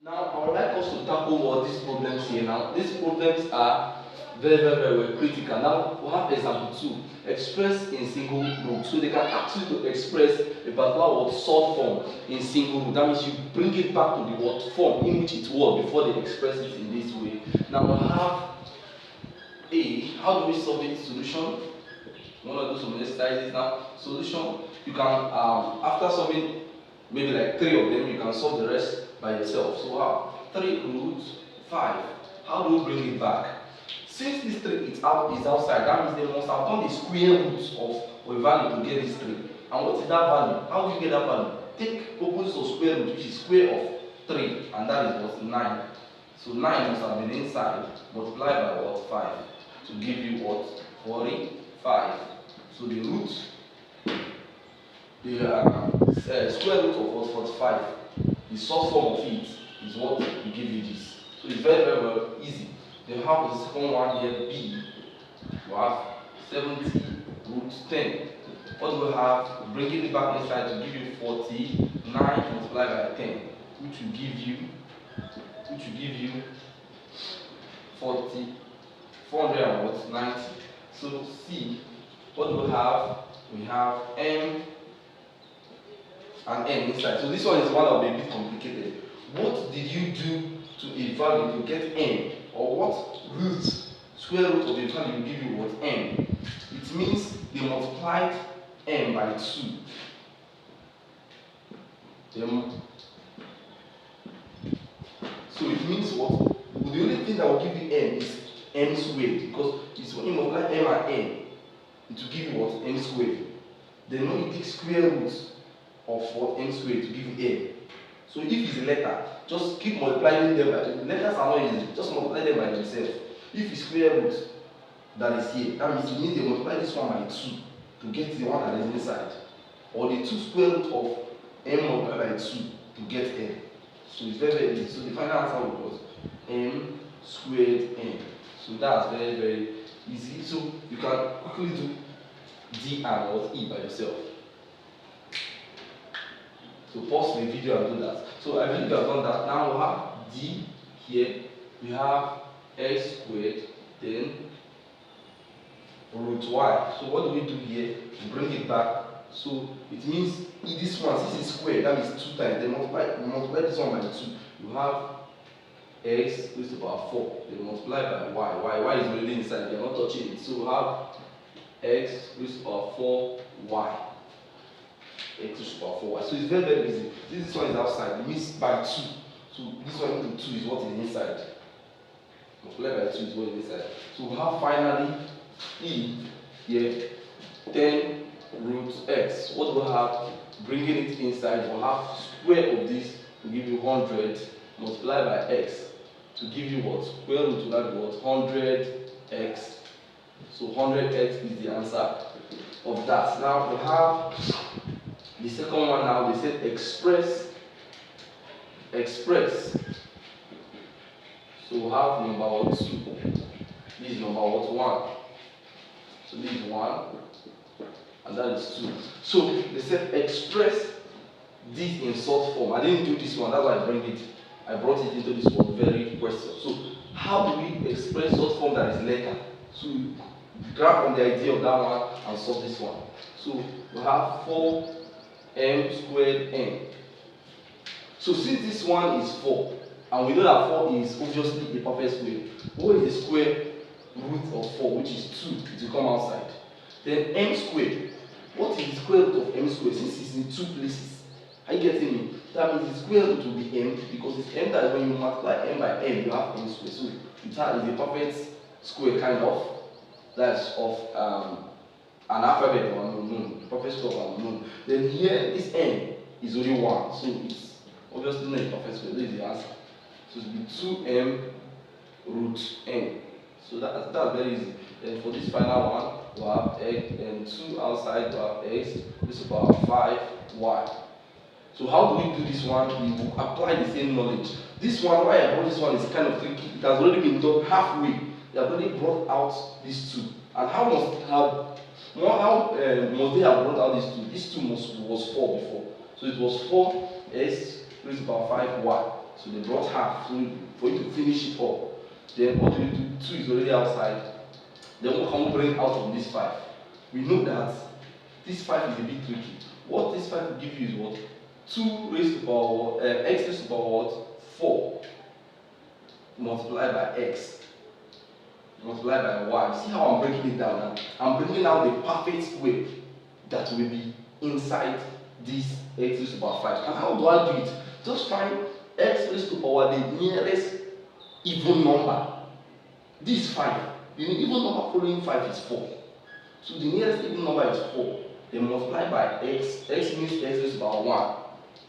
Now, I would like us to tackle all these problems here. Now, these problems are very critical. Now, we have example 2, express in single root. So they can ask you to express a particular word short form in single root. That means you bring it back to the word form in which it was before they express it in this way. Now, we have A. How do we solve it? Solution. We want to do some exercises now. Solution. You can, after solving maybe like 3 of them, you can solve the rest by yourself. So how? 3 root 5. How do we bring it back? Since this 3 is outside, that means they must have done the square root of a value to get this 3. And what is that value? How do you get that value? Take opposite of square root, which is square of 3, and that is what? 9. So 9 must have been inside, multiplied by what? 5. To give you what? 45. So the root, the square root of what? 45, the short form of it is what will give you this. So it's very easy. Then how is the second one here? B. You have 70 root 10. What do we have? Bringing it back inside to give you 49 multiplied by 10, which will give you 490. So C, what do we have? We have M and N inside. So this one is one that will be a bit complicated. What did you do to a value to get M? Or what root, square root of a value will give you what? M. It means they multiplied M by 2. So it means what? The only thing that will give you M is M squared, because it's when you multiply M and N, it will give you what? M squared. Then when you take square root of what? M squared to give you M. So if it's a letter, just keep multiplying them by the letters are not easy, just multiply them by themselves. If it's square root that is here, that means you need to multiply this one by 2 to get the one that is inside. Or the 2 square root of M multiplied by 2 to get M. So it's very easy. So the final answer was M squared N. So that's very easy. So you can quickly do D and what? E by yourself. So pause the video and do that. So I believe you have done that. Now we have D here. We have X squared, then root Y. So what do we do here? We bring it back. So it means this one, since it's squared, that means 2 times. Then multiply this one by 2. You have X raised to the power 4. Then multiply by Y. Y is already inside. You're not touching it. So we have X raised to the power 4 Y. X raised to the power 4 Y. So it's very easy. This one is outside. It means by 2. So this one into 2 is what is inside. Multiply by 2 is what is inside. So we have finally E here 10 root X. What do we have? Bringing it inside, we'll have square of this to give you 100 multiplied by X to give you what? Square root to that what? 100X. So 100X is the answer of that. Now we have the second one. Now they said express. So we have number 2. This is number 1. So this is 1. And that is 2. So they said express this in short form. I didn't do this one, that's why I brought it into this one very question. So how do we express short form that is letter? So grab on the idea of that one and solve this one. So we have 4m squared n. So since this one is 4, and we know that 4 is obviously a perfect square, what is the square root of 4, which is 2? It will come outside. Then m squared. What is the square root of m squared? Since it's in 2 places, are you getting me? That means the square root will be m, because it's m that when you multiply m by m, you have m squared. So it is a perfect square kind of. That's of an alphabet or unknown, perfect square of unknown. Then here, this n is only 1, so it's obviously not a perfect square. This is the answer. So it will be 2m root n. So that's very easy. Then for this final one, we have x and 2 outside, we have x, this is about 5y. So how do we do this one? We will apply the same knowledge. This one, why I brought this one is kind of tricky. It has already been done halfway. They have already brought out these 2. And how must they have brought out these 2? This 2 was 4 before. So it was 4x raised to the power 5y. So they brought half. So for you to finish it up, then what do you do? 2 is already outside. Then what can we bring out of this 5? We know that this 5 is a bit tricky. What this 5 will give you is what? 2 raised to power x raised to power what? 4 multiplied by x multiplied by y. See how I'm breaking it down now? I'm bringing out the perfect square that will be inside this x raised to power 5. And how do I do it? Just find x raised to power the nearest even number. This is 5. The even number following 5 is 4. So the nearest even number is 4. Then multiply by x. X means x raised to power 1.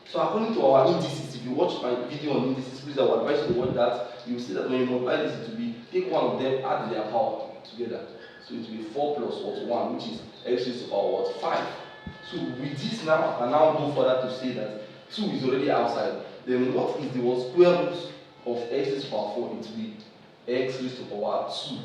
So according to our indices, if you watch my video on indices, please I would advise you to watch that. You will see that when you multiply this, it will be, take one of them, add their power together. So it will be 4 plus what? 1, which is x raised to power what? 5. So with this now, I can now go further to say that 2 is already outside. Then what is the what square root of x raised to power 4? It will be x raised to power 2.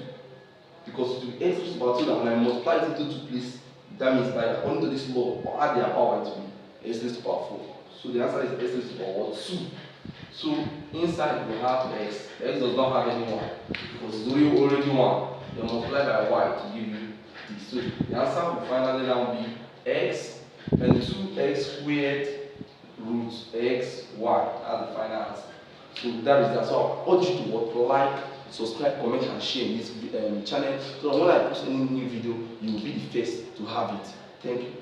Because it will be x raised to power 2, and when I multiply it into 2 places, that means by according to this law, or add their power, it will be x raised to power 4. So the answer is x raised to power 2. So inside we have x. X does not have any 1 because it's already 1. Then multiply by y to give you this. So the answer will finally now be x and 2x squared root x y. That's the final answer. So that is that. So I urge you to what? Like, subscribe, comment, and share in this channel so that when I post any new video, you will be the first to have it. Thank you.